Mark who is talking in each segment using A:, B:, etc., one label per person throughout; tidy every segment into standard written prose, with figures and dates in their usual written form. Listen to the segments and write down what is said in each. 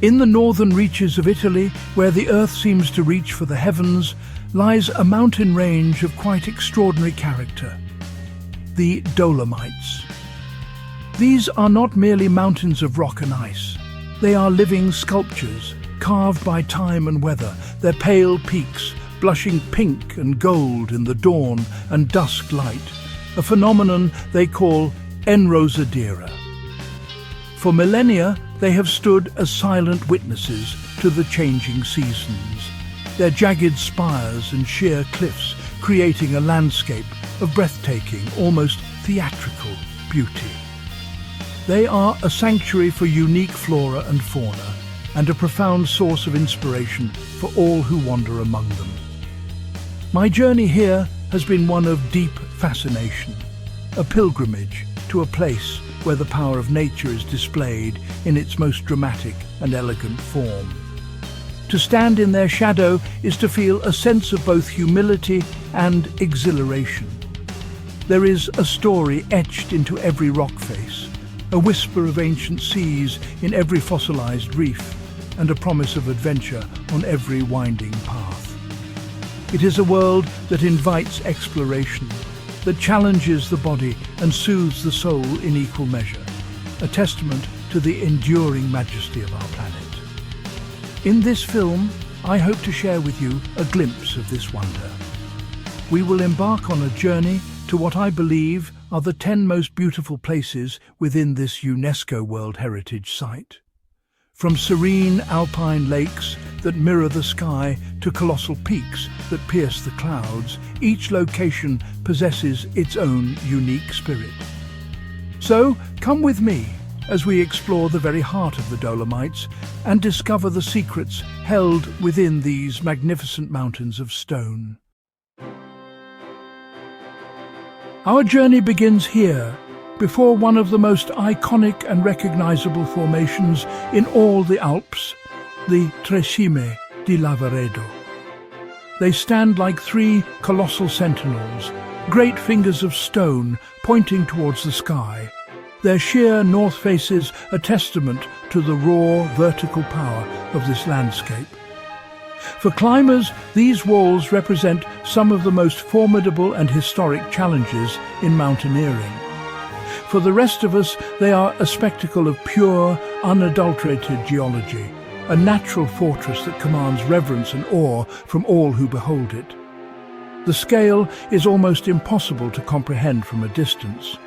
A: In the northern reaches of Italy, where the earth seems to reach for the heavens, lies a mountain range of quite extraordinary character, the Dolomites. These are not merely mountains of rock and ice. They are living sculptures, carved by time and weather, their pale peaks blushing pink and gold in the dawn and dusk light, a phenomenon they call enrosadera. For millennia, they have stood as silent witnesses to the changing seasons, their jagged spires and sheer cliffs creating a landscape of breathtaking, almost theatrical beauty. They are a sanctuary for unique flora and fauna, and a profound source of inspiration for all who wander among them. My journey here has been one of deep fascination, a pilgrimage to a place where the power of nature is displayed in its most dramatic and elegant form. To stand in their shadow is to feel a sense of both humility and exhilaration. There is a story etched into every rock face, a whisper of ancient seas in every fossilized reef, and a promise of adventure on every winding path. It is a world that invites exploration, that challenges the body and soothes the soul in equal measure, a testament to the enduring majesty of our planet. In this film, I hope to share with you a glimpse of this wonder. We will embark on a journey to what I believe are the 10 most beautiful places within this UNESCO World Heritage Site. From serene alpine lakes that mirror the sky to colossal peaks that pierce the clouds, each location possesses its own unique spirit. So, come with me as we explore the very heart of the Dolomites and discover the secrets held within these magnificent mountains of stone. Our journey begins here, before one of the most iconic and recognizable formations in all the Alps, the Tre Cime di Lavaredo. They stand like 3 colossal sentinels, great fingers of stone pointing towards the sky, their sheer north faces a testament to the raw, vertical power of this landscape. For climbers, these walls represent some of the most formidable and historic challenges in mountaineering. For the rest of us, they are a spectacle of pure, unadulterated geology, a natural fortress that commands reverence and awe from all who behold it. The scale is almost impossible to comprehend from a distance.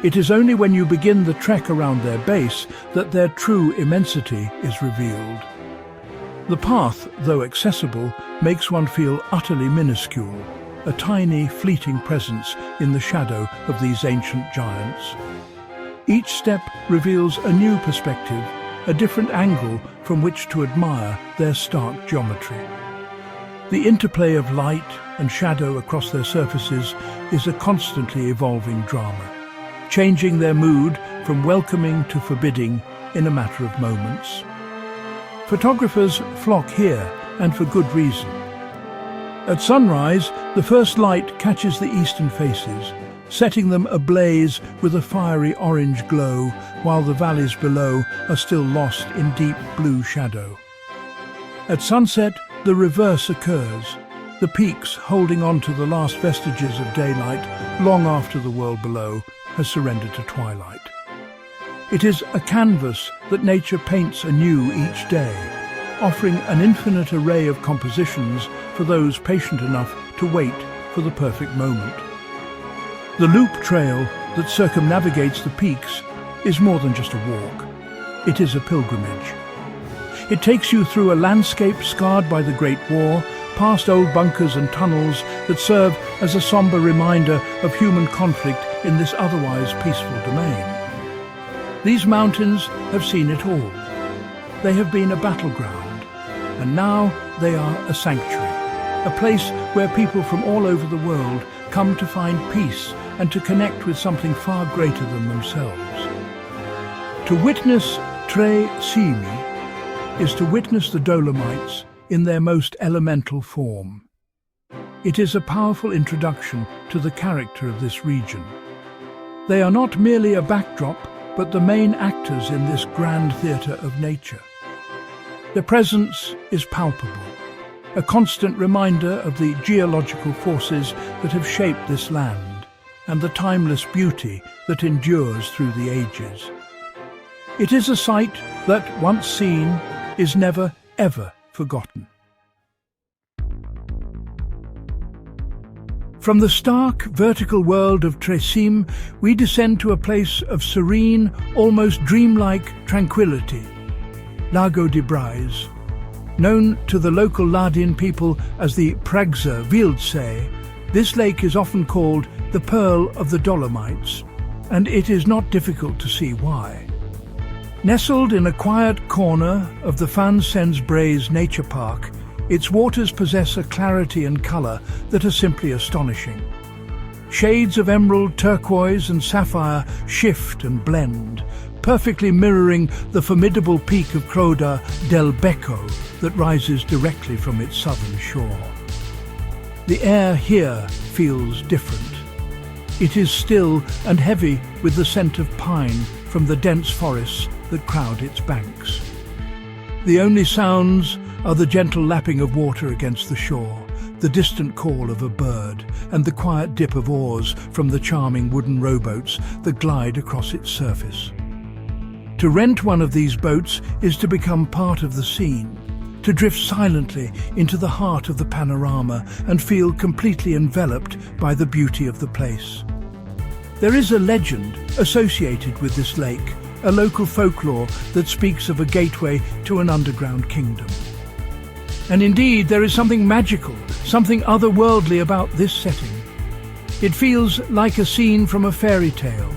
A: It is only when you begin the trek around their base that their true immensity is revealed. The path, though accessible, makes one feel utterly minuscule, a tiny, fleeting presence in the shadow of these ancient giants. Each step reveals a new perspective, a different angle from which to admire their stark geometry. The interplay of light and shadow across their surfaces is a constantly evolving drama, changing their mood from welcoming to forbidding in a matter of moments. Photographers flock here, and for good reason. At sunrise, the first light catches the eastern faces, setting them ablaze with a fiery orange glow, while the valleys below are still lost in deep blue shadow. At sunset, the reverse occurs, the peaks holding on to the last vestiges of daylight long after the world below has surrendered to twilight. It is a canvas that nature paints anew each day, offering an infinite array of compositions for those patient enough to wait for the perfect moment. The loop trail that circumnavigates the peaks is more than just a walk. It is a pilgrimage. It takes you through a landscape scarred by the Great War, past old bunkers and tunnels that serve as a somber reminder of human conflict in this otherwise peaceful domain. These mountains have seen it all. They have been a battleground, and now they are a sanctuary, a place where people from all over the world come to find peace and to connect with something far greater than themselves. To witness Tre Cime is to witness the Dolomites in their most elemental form. It is a powerful introduction to the character of this region. They are not merely a backdrop, but the main actors in this grand theatre of nature. Their presence is palpable, a constant reminder of the geological forces that have shaped this land and the timeless beauty that endures through the ages. It is a sight that, once seen, is never, ever forgotten. From the stark, vertical world of Tresim, we descend to a place of serene, almost dreamlike tranquility, Lago di Brais. Known to the local Ladin people as the Pragsa Wildsee, this lake is often called the Pearl of the Dolomites, and it is not difficult to see why. Nestled in a quiet corner of the Van Sens Brais Nature Park, its waters possess a clarity and colour that are simply astonishing. Shades of emerald, turquoise and sapphire shift and blend, perfectly mirroring the formidable peak of Croda del Becco that rises directly from its southern shore. The air here feels different. It is still and heavy with the scent of pine from the dense forests that crowd its banks. The only sounds are the gentle lapping of water against the shore, the distant call of a bird, and the quiet dip of oars from the charming wooden rowboats that glide across its surface. To rent one of these boats is to become part of the scene, to drift silently into the heart of the panorama and feel completely enveloped by the beauty of the place. There is a legend associated with this lake, a local folklore that speaks of a gateway to an underground kingdom. And indeed, there is something magical, something otherworldly about this setting. It feels like a scene from a fairy tale,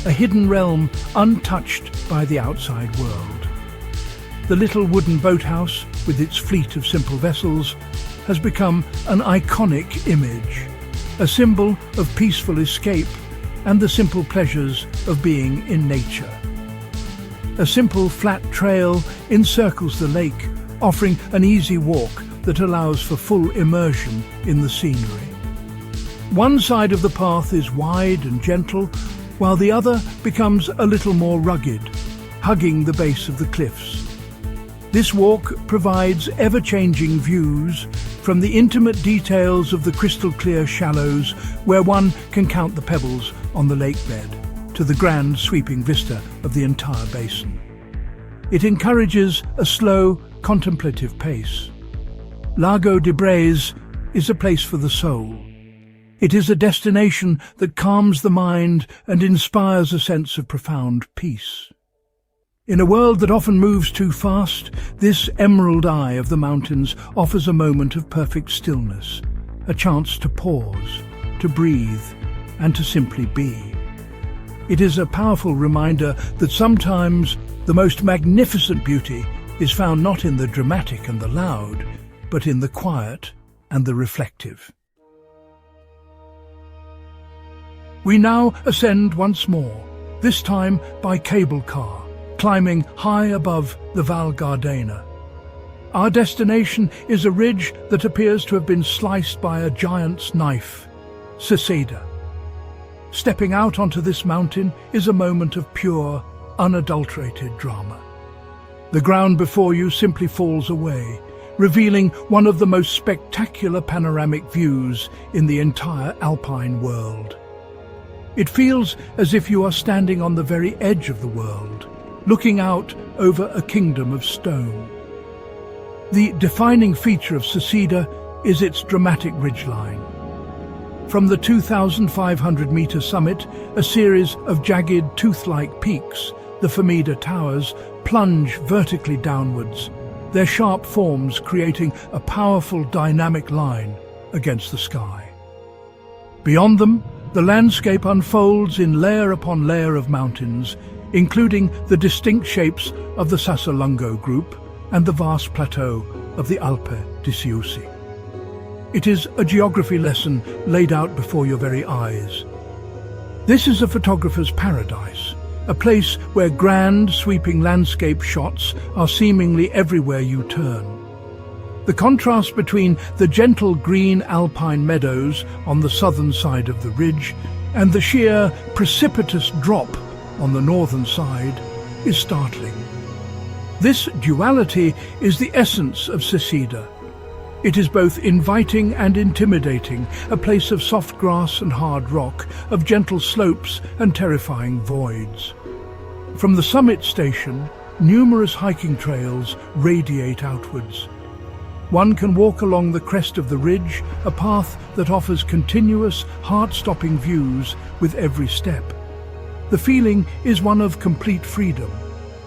A: a hidden realm untouched by the outside world. The little wooden boathouse, with its fleet of simple vessels, has become an iconic image, a symbol of peaceful escape and the simple pleasures of being in nature. A simple flat trail encircles the lake, offering an easy walk that allows for full immersion in the scenery. One side of the path is wide and gentle, while the other becomes a little more rugged, hugging the base of the cliffs. This walk provides ever-changing views, from the intimate details of the crystal-clear shallows where one can count the pebbles on the lake bed, to the grand sweeping vista of the entire basin. It encourages a slow, contemplative pace. Lago di Brais is a place for the soul. It is a destination that calms the mind and inspires a sense of profound peace. In a world that often moves too fast, this emerald eye of the mountains offers a moment of perfect stillness, a chance to pause, to breathe, and to simply be. It is a powerful reminder that sometimes the most magnificent beauty is found not in the dramatic and the loud, but in the quiet and the reflective. We now ascend once more, this time by cable car, climbing high above the Val Gardena. Our destination is a ridge that appears to have been sliced by a giant's knife, Siseda. Stepping out onto this mountain is a moment of pure, unadulterated drama. The ground before you simply falls away, revealing one of the most spectacular panoramic views in the entire alpine world. It feels as if you are standing on the very edge of the world, looking out over a kingdom of stone. The defining feature of Siseda is its dramatic ridgeline. From the 2,500-metre summit, a series of jagged, tooth-like peaks, the Famida Towers, plunge vertically downwards, their sharp forms creating a powerful dynamic line against the sky. Beyond them, the landscape unfolds in layer upon layer of mountains, including the distinct shapes of the Sassolungo group and the vast plateau of the Alpe di Siusi. It is a geography lesson laid out before your very eyes. This is a photographer's paradise, a place where grand, sweeping landscape shots are seemingly everywhere you turn. The contrast between the gentle green alpine meadows on the southern side of the ridge and the sheer, precipitous drop on the northern side is startling. This duality is the essence of Sisida. It is both inviting and intimidating, a place of soft grass and hard rock, of gentle slopes and terrifying voids. From the summit station, numerous hiking trails radiate outwards. One can walk along the crest of the ridge, a path that offers continuous, heart-stopping views with every step. The feeling is one of complete freedom,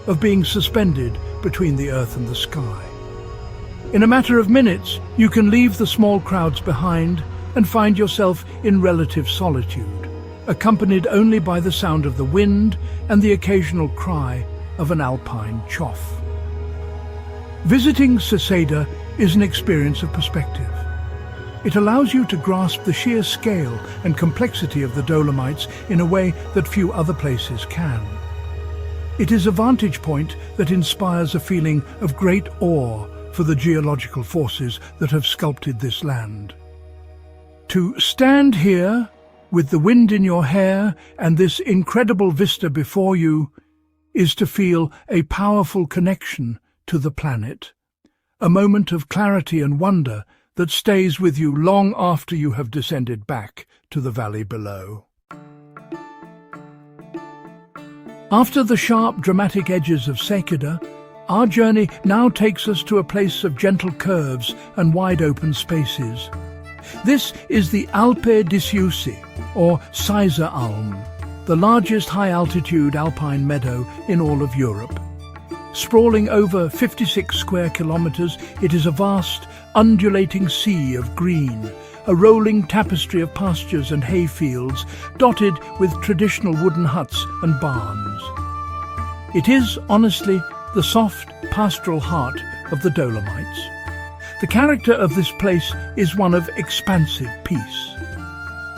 A: of being suspended between the earth and the sky. In a matter of minutes, you can leave the small crowds behind and find yourself in relative solitude, accompanied only by the sound of the wind and the occasional cry of an alpine chough. Visiting Sisida is an experience of perspective. It allows you to grasp the sheer scale and complexity of the Dolomites in a way that few other places can. It is a vantage point that inspires a feeling of great awe for the geological forces that have sculpted this land. To stand here, with the wind in your hair and this incredible vista before you, is to feel a powerful connection to the planet, a moment of clarity and wonder that stays with you long after you have descended back to the valley below. After the sharp, dramatic edges of Sisida, our journey now takes us to a place of gentle curves and wide-open spaces. This is the Alpe di Siusi, or Sizer Alm, the largest high-altitude alpine meadow in all of Europe. Sprawling over 56 square kilometers, it is a vast, undulating sea of green, a rolling tapestry of pastures and hayfields, dotted with traditional wooden huts and barns. It is, honestly, the soft, pastoral heart of the Dolomites. The character of this place is one of expansive peace.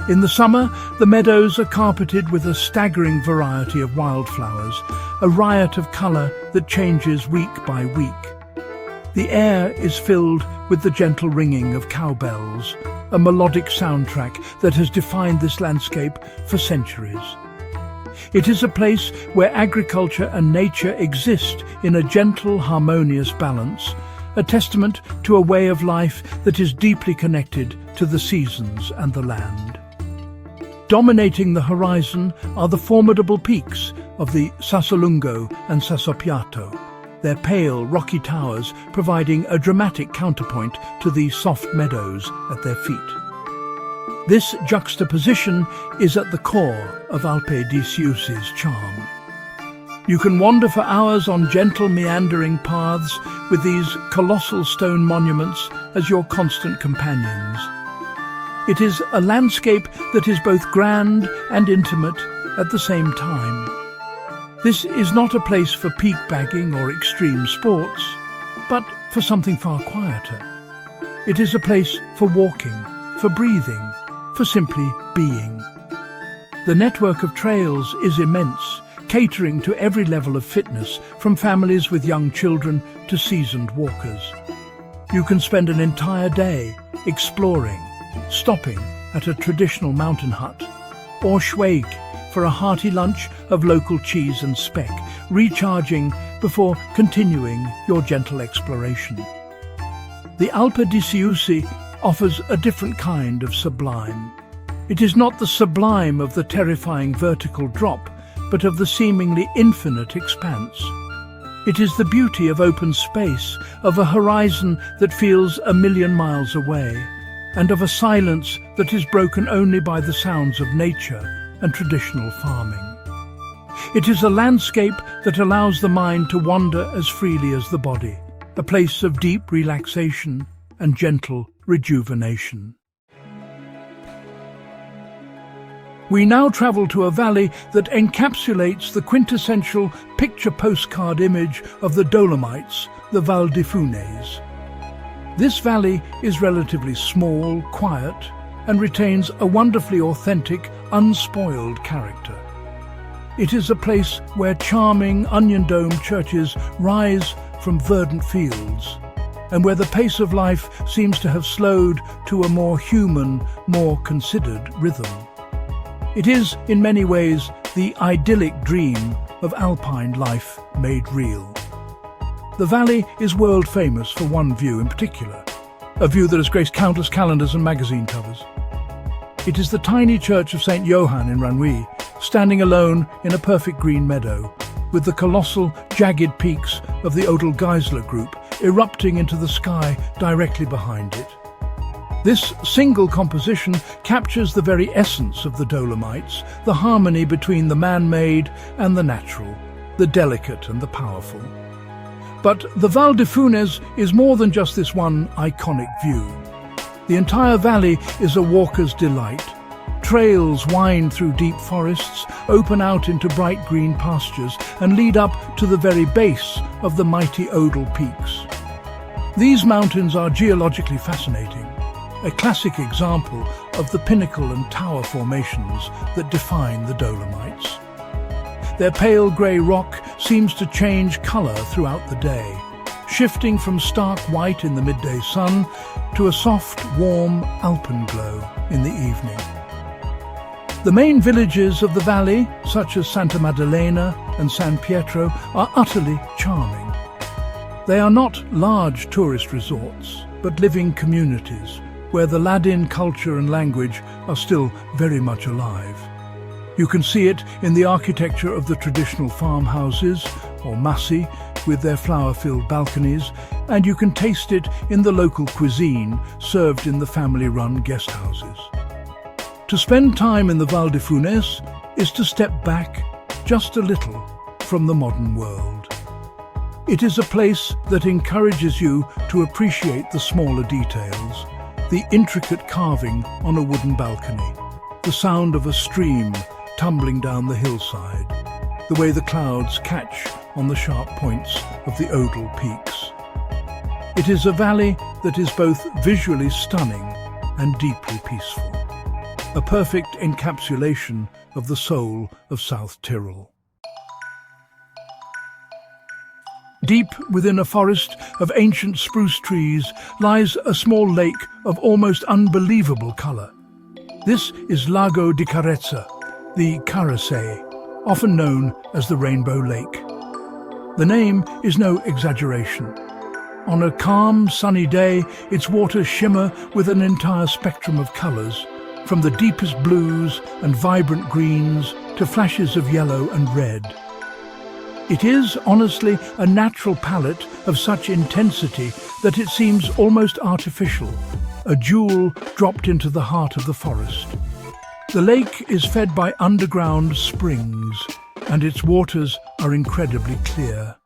A: In the summer, the meadows are carpeted with a staggering variety of wildflowers, a riot of colour that changes week by week. The air is filled with the gentle ringing of cowbells, a melodic soundtrack that has defined this landscape for centuries. It is a place where agriculture and nature exist in a gentle, harmonious balance, a testament to a way of life that is deeply connected to the seasons and the land. Dominating the horizon are the formidable peaks of the Sassolungo and Sassopiatto, their pale, rocky towers providing a dramatic counterpoint to the soft meadows at their feet. This juxtaposition is at the core of Alpe di Siusi's charm. You can wander for hours on gentle, meandering paths with these colossal stone monuments as your constant companions. It is a landscape that is both grand and intimate at the same time. This is not a place for peak bagging or extreme sports, but for something far quieter. It is a place for walking, for breathing, for simply being. The network of trails is immense, catering to every level of fitness, from families with young children to seasoned walkers. You can spend an entire day exploring, stopping at a traditional mountain hut, or schweg for a hearty lunch of local cheese and speck, recharging before continuing your gentle exploration. The Alpe di Siusi offers a different kind of sublime. It is not the sublime of the terrifying vertical drop, but of the seemingly infinite expanse. It is the beauty of open space, of a horizon that feels 1,000,000 miles away, and of a silence that is broken only by the sounds of nature and traditional farming. It is a landscape that allows the mind to wander as freely as the body, a place of deep relaxation and gentle rejuvenation. We now travel to a valley that encapsulates the quintessential picture postcard image of the Dolomites, the Val di Funes. This valley is relatively small, quiet, and retains a wonderfully authentic, unspoiled character. It is a place where charming, onion-domed churches rise from verdant fields, and where the pace of life seems to have slowed to a more human, more considered rhythm. It is, in many ways, the idyllic dream of alpine life made real. The valley is world famous for one view in particular, a view that has graced countless calendars and magazine covers. It is the tiny church of St. Johann in Ranui, standing alone in a perfect green meadow, with the colossal, jagged peaks of the Odal Geisler group erupting into the sky directly behind it. This single composition captures the very essence of the Dolomites, the harmony between the man-made and the natural, the delicate and the powerful. But the Val de Funes is more than just this one iconic view. The entire valley is a walker's delight. Trails wind through deep forests, open out into bright green pastures, and lead up to the very base of the mighty Odal peaks. These mountains are geologically fascinating, a classic example of the pinnacle and tower formations that define the Dolomites. Their pale grey rock seems to change colour throughout the day, shifting from stark white in the midday sun to a soft, warm alpenglow in the evening. The main villages of the valley, such as Santa Maddalena and San Pietro, are utterly charming. They are not large tourist resorts, but living communities where the Ladin culture and language are still very much alive. You can see it in the architecture of the traditional farmhouses, or massi, with their flower-filled balconies, and you can taste it in the local cuisine served in the family-run guest houses. To spend time in the Val de Funes is to step back just a little from the modern world. It is a place that encourages you to appreciate the smaller details, the intricate carving on a wooden balcony, the sound of a stream tumbling down the hillside, the way the clouds catch on the sharp points of the Odal peaks. It is a valley that is both visually stunning and deeply peaceful, a perfect encapsulation of the soul of South Tyrol. Deep within a forest of ancient spruce trees lies a small lake of almost unbelievable colour. This is Lago di Carezza, the Carasay, often known as the Rainbow Lake. The name is no exaggeration. On a calm, sunny day, its waters shimmer with an entire spectrum of colours, from the deepest blues and vibrant greens to flashes of yellow and red. It is, honestly, a natural palette of such intensity that it seems almost artificial, a jewel dropped into the heart of the forest. The lake is fed by underground springs, and its waters are incredibly clear.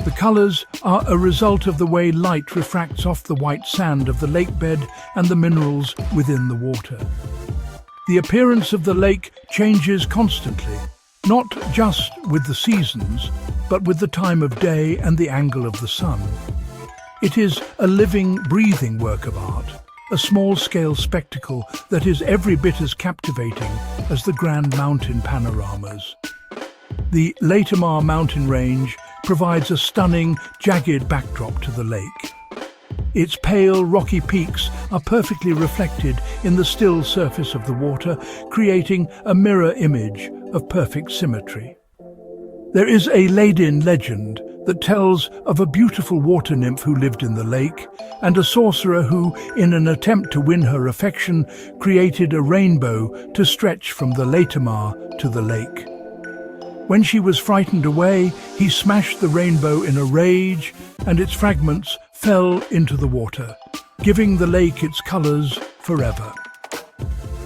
A: The colours are a result of the way light refracts off the white sand of the lake bed and the minerals within the water. The appearance of the lake changes constantly, not just with the seasons, but with the time of day and the angle of the sun. It is a living, breathing work of art, a small-scale spectacle that is every bit as captivating as the grand mountain panoramas. The Leitamar mountain range provides a stunning, jagged backdrop to the lake. Its pale, rocky peaks are perfectly reflected in the still surface of the water, creating a mirror image of perfect symmetry. There is a Ladin legend that tells of a beautiful water nymph who lived in the lake, and a sorcerer who, in an attempt to win her affection, created a rainbow to stretch from the Leitamar to the lake. When she was frightened away, he smashed the rainbow in a rage, and its fragments fell into the water, giving the lake its colours forever.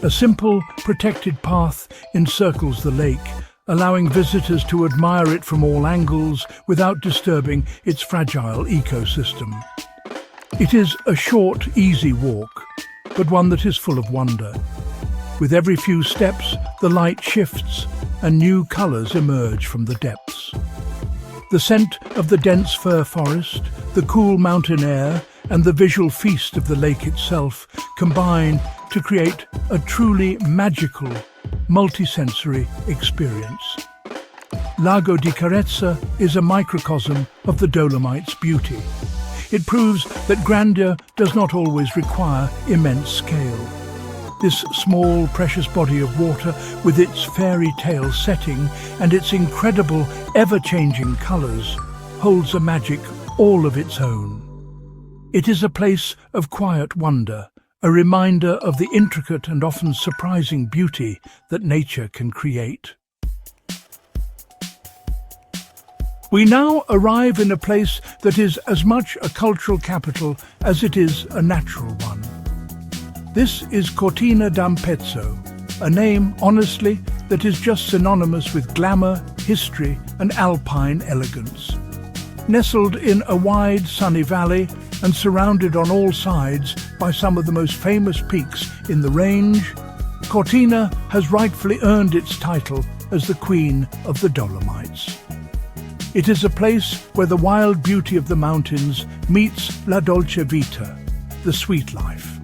A: A simple, protected path encircles the lake, allowing visitors to admire it from all angles without disturbing its fragile ecosystem. It is a short, easy walk, but one that is full of wonder. With every few steps, the light shifts and new colours emerge from the depths. The scent of the dense fir forest, the cool mountain air, and the visual feast of the lake itself combine to create a truly magical, multisensory experience. Lago di Carezza is a microcosm of the Dolomites' beauty. It proves that grandeur does not always require immense scale. This small, precious body of water, with its fairy tale setting and its incredible, ever-changing colours, holds a magic all of its own. It is a place of quiet wonder, a reminder of the intricate and often surprising beauty that nature can create. We now arrive in a place that is as much a cultural capital as it is a natural one. This is Cortina d'Ampezzo, a name, honestly, that is just synonymous with glamour, history, and alpine elegance. Nestled in a wide, sunny valley and surrounded on all sides by some of the most famous peaks in the range, Cortina has rightfully earned its title as the Queen of the Dolomites. It is a place where the wild beauty of the mountains meets la dolce vita, the sweet life.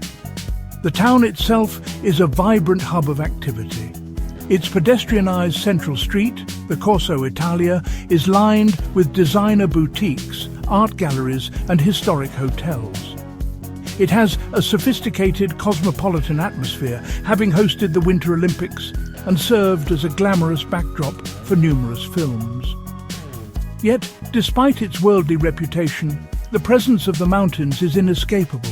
A: The town itself is a vibrant hub of activity. Its pedestrianised central street, the Corso Italia, is lined with designer boutiques, art galleries and historic hotels. It has a sophisticated cosmopolitan atmosphere, having hosted the Winter Olympics and served as a glamorous backdrop for numerous films. Yet, despite its worldly reputation, the presence of the mountains is inescapable.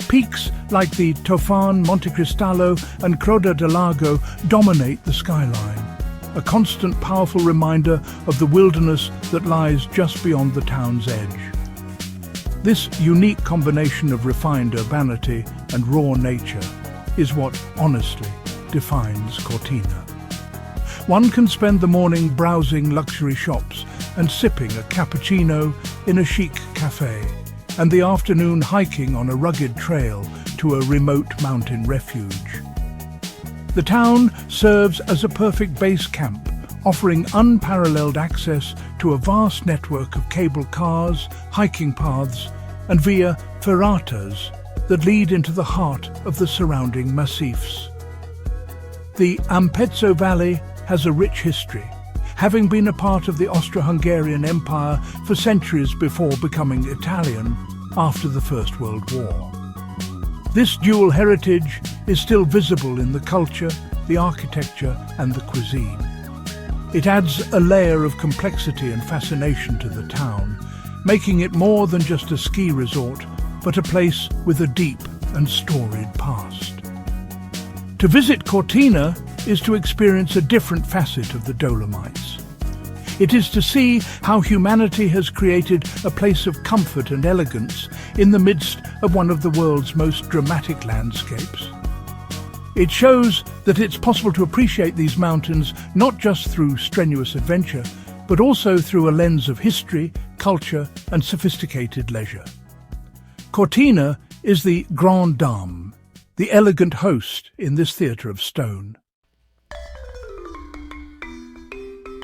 A: Peaks like the Tofan, Monte Cristallo and Croda del Lago dominate the skyline, a constant powerful reminder of the wilderness that lies just beyond the town's edge. This unique combination of refined urbanity and raw nature is what, honestly, defines Cortina. One can spend the morning browsing luxury shops and sipping a cappuccino in a chic cafe, and the afternoon hiking on a rugged trail to a remote mountain refuge. The town serves as a perfect base camp, offering unparalleled access to a vast network of cable cars, hiking paths, and via ferratas that lead into the heart of the surrounding massifs. The Ampezzo Valley has a rich history, having been a part of the Austro-Hungarian Empire for centuries before becoming Italian after the First World War. This dual heritage is still visible in the culture, the architecture and the cuisine. It adds a layer of complexity and fascination to the town, making it more than just a ski resort, but a place with a deep and storied past. To visit Cortina is to experience a different facet of the Dolomites. It is to see how humanity has created a place of comfort and elegance in the midst of one of the world's most dramatic landscapes. It shows that it's possible to appreciate these mountains not just through strenuous adventure, but also through a lens of history, culture and sophisticated leisure. Cortina is the grande dame, the elegant host in this theatre of stone.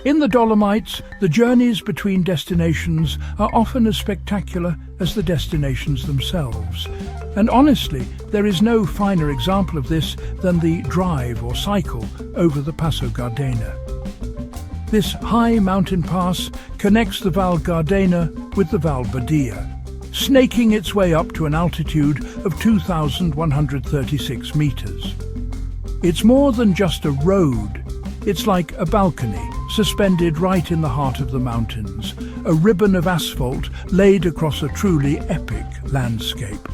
A: In the Dolomites, the journeys between destinations are often as spectacular as the destinations themselves. And honestly, there is no finer example of this than the drive or cycle over the Passo Gardena. This high mountain pass connects the Val Gardena with the Val Badia, snaking its way up to an altitude of 2,136 meters. It's more than just a road. It's like a balcony, suspended right in the heart of the mountains, a ribbon of asphalt laid across a truly epic landscape.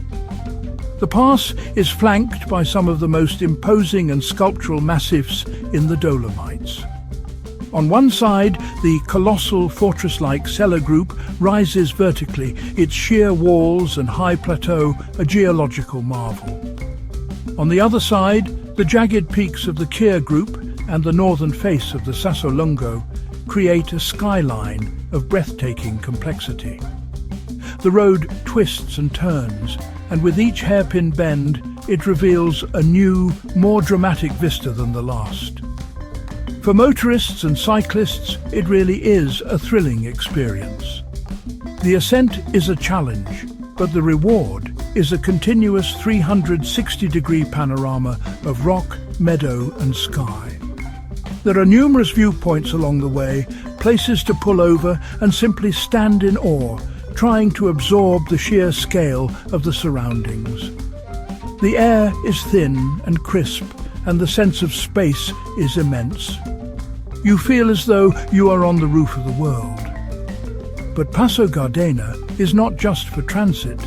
A: The pass is flanked by some of the most imposing and sculptural massifs in the Dolomites. On one side, the colossal fortress-like Sella Group rises vertically, its sheer walls and high plateau a geological marvel. On the other side, the jagged peaks of the Keir Group and the northern face of the Sassolungo create a skyline of breathtaking complexity. The road twists and turns, and with each hairpin bend, it reveals a new, more dramatic vista than the last. For motorists and cyclists, it really is a thrilling experience. The ascent is a challenge, but the reward is a continuous 360-degree panorama of rock, meadow and sky. There are numerous viewpoints along the way, places to pull over and simply stand in awe, trying to absorb the sheer scale of the surroundings. The air is thin and crisp, and the sense of space is immense. You feel as though you are on the roof of the world. But Passo Gardena is not just for transit.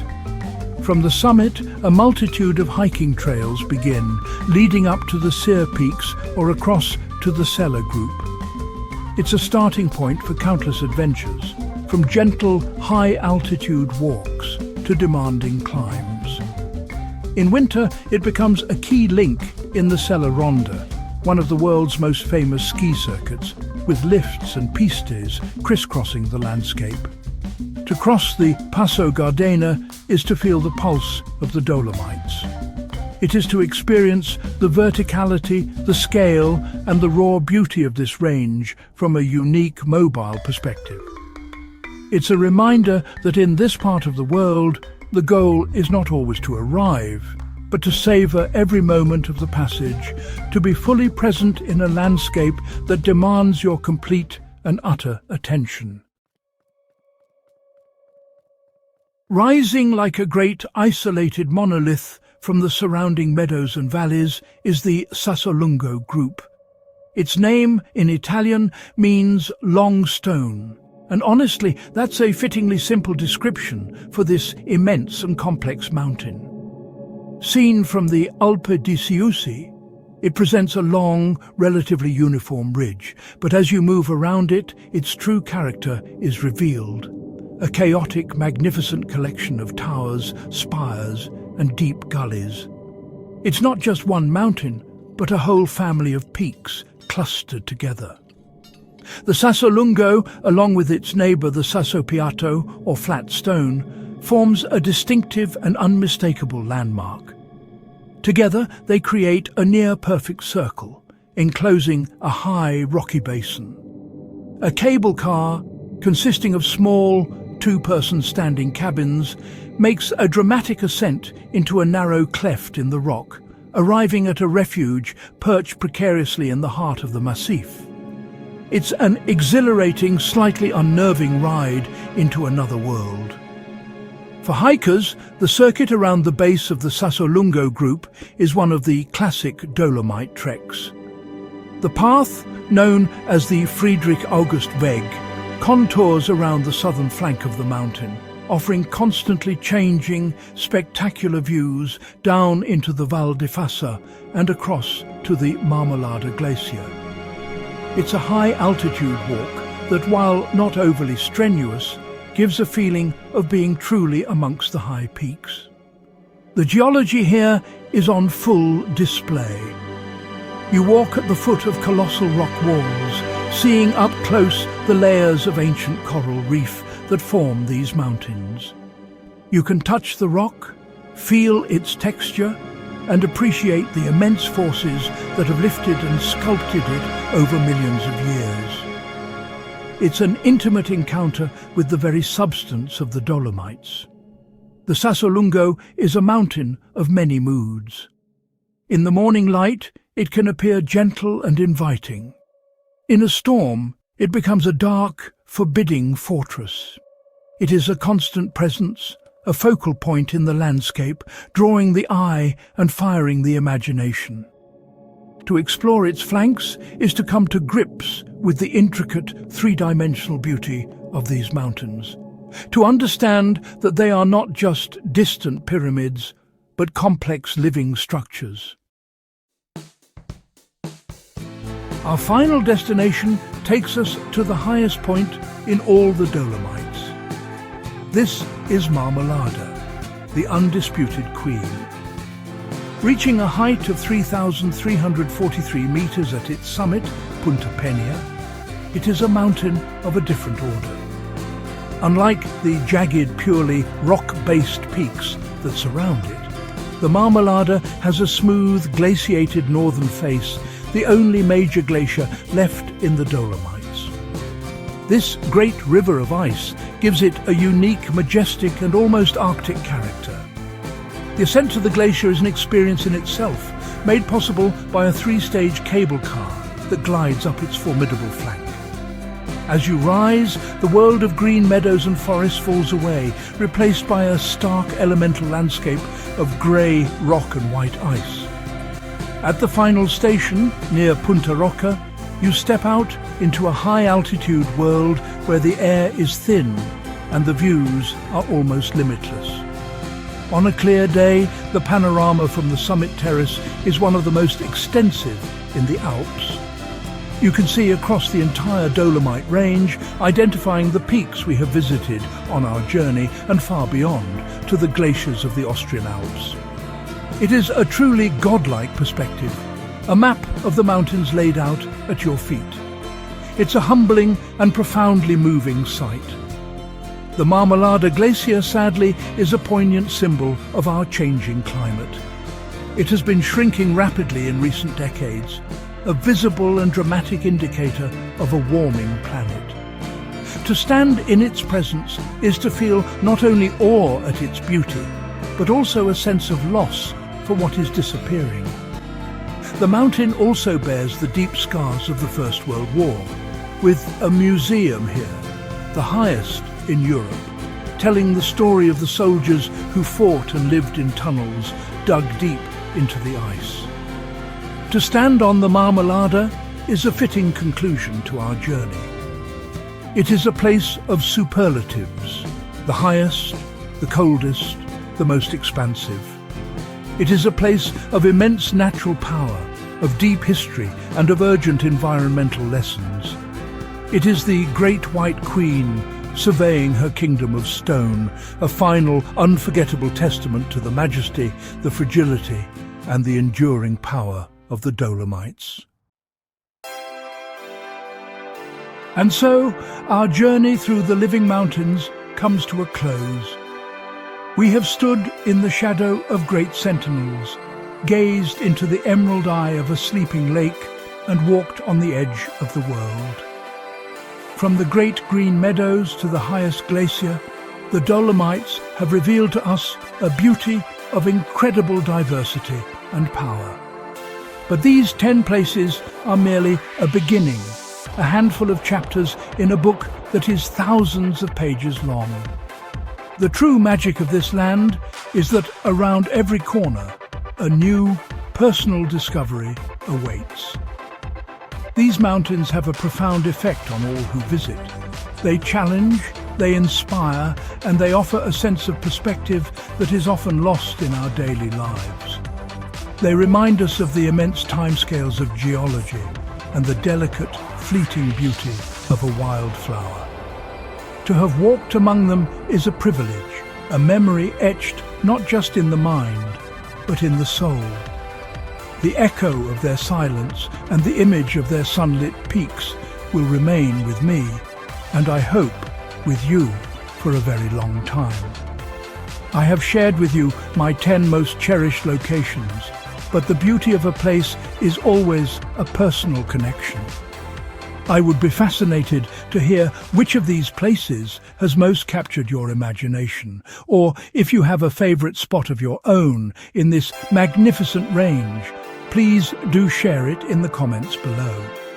A: From the summit, a multitude of hiking trails begin, leading up to the Sear Peaks or across to the Sella Group. It's a starting point for countless adventures, from gentle, high-altitude walks to demanding climbs. In winter, it becomes a key link in the Sella Ronda, one of the world's most famous ski circuits, with lifts and pistes crisscrossing the landscape. To cross the Passo Gardena is to feel the pulse of the Dolomites. It is to experience the verticality, the scale, and the raw beauty of this range from a unique mobile perspective. It's a reminder that in this part of the world, the goal is not always to arrive, but to savor every moment of the passage, to be fully present in a landscape that demands your complete and utter attention. Rising like a great isolated monolith from the surrounding meadows and valleys is the Sassolungo Group. Its name in Italian means long stone, and honestly, that's a fittingly simple description for this immense and complex mountain. Seen from the Alpe di Siusi, it presents a long, relatively uniform ridge, but as you move around it, its true character is revealed. A chaotic, magnificent collection of towers, spires, and deep gullies. It's not just one mountain, but a whole family of peaks clustered together. The Sassolungo, along with its neighbour the Sasso Piatto, or flat stone, forms a distinctive and unmistakable landmark. Together, they create a near-perfect circle, enclosing a high, rocky basin. A cable car, consisting of small, two-person standing cabins, makes a dramatic ascent into a narrow cleft in the rock, arriving at a refuge perched precariously in the heart of the massif. It's an exhilarating, slightly unnerving ride into another world. For hikers, the circuit around the base of the Sassolungo Group is one of the classic Dolomite treks. The path, known as the Friedrich August Weg, contours around the southern flank of the mountain, offering constantly changing, spectacular views down into the Val di Fassa and across to the Marmolada Glacier. It's a high-altitude walk that, while not overly strenuous, gives a feeling of being truly amongst the high peaks. The geology here is on full display. You walk at the foot of colossal rock walls, seeing up close the layers of ancient coral reef that form these mountains. You can touch the rock, feel its texture, and appreciate the immense forces that have lifted and sculpted it over millions of years. It's an intimate encounter with the very substance of the Dolomites. The Sassolungo is a mountain of many moods. In the morning light, it can appear gentle and inviting. In a storm, it becomes a dark, forbidding fortress. It is a constant presence, a focal point in the landscape, drawing the eye and firing the imagination. To explore its flanks is to come to grips with the intricate, three-dimensional beauty of these mountains, to understand that they are not just distant pyramids, but complex living structures. Our final destination takes us to the highest point in all the Dolomites. This is Marmolada, the undisputed queen. Reaching a height of 3,343 meters at its summit, Punta Pena, it is a mountain of a different order. Unlike the jagged, purely rock-based peaks that surround it, the Marmolada has a smooth, glaciated northern face, the only major glacier left in the Dolomites. This great river of ice gives it a unique, majestic and almost Arctic character. The ascent to the glacier is an experience in itself, made possible by a three-stage cable car that glides up its formidable flank. As you rise, the world of green meadows and forests falls away, replaced by a stark elemental landscape of grey rock and white ice. At the final station, near Punta Rocca, you step out into a high-altitude world where the air is thin and the views are almost limitless. On a clear day, the panorama from the summit terrace is one of the most extensive in the Alps. You can see across the entire Dolomite range, identifying the peaks we have visited on our journey and far beyond to the glaciers of the Austrian Alps. It is a truly godlike perspective, a map of the mountains laid out at your feet. It's a humbling and profoundly moving sight. The Marmolada Glacier, sadly, is a poignant symbol of our changing climate. It has been shrinking rapidly in recent decades, a visible and dramatic indicator of a warming planet. To stand in its presence is to feel not only awe at its beauty, but also a sense of loss for what is disappearing. The mountain also bears the deep scars of the First World War, with a museum here, the highest in Europe, telling the story of the soldiers who fought and lived in tunnels dug deep into the ice. To stand on the Marmolada is a fitting conclusion to our journey. It is a place of superlatives, the highest, the coldest, the most expansive. It is a place of immense natural power, of deep history and of urgent environmental lessons. It is the Great White Queen surveying her kingdom of stone, a final, unforgettable testament to the majesty, the fragility and the enduring power of the Dolomites. And so, our journey through the living mountains comes to a close. We have stood in the shadow of Great Sentinels, gazed into the emerald eye of a sleeping lake, and walked on the edge of the world. From the great green meadows to the highest glacier, the Dolomites have revealed to us a beauty of incredible diversity and power. But these 10 places are merely a beginning, a handful of chapters in a book that is thousands of pages long. The true magic of this land is that around every corner, a new, personal discovery awaits. These mountains have a profound effect on all who visit. They challenge, they inspire, and they offer a sense of perspective that is often lost in our daily lives. They remind us of the immense timescales of geology and the delicate, fleeting beauty of a wildflower. To have walked among them is a privilege, a memory etched not just in the mind, but in the soul. The echo of their silence and the image of their sunlit peaks will remain with me, and I hope with you, for a very long time. I have shared with you my 10 most cherished locations, but the beauty of a place is always a personal connection. I would be fascinated to hear which of these places has most captured your imagination, or if you have a favourite spot of your own in this magnificent range, please do share it in the comments below.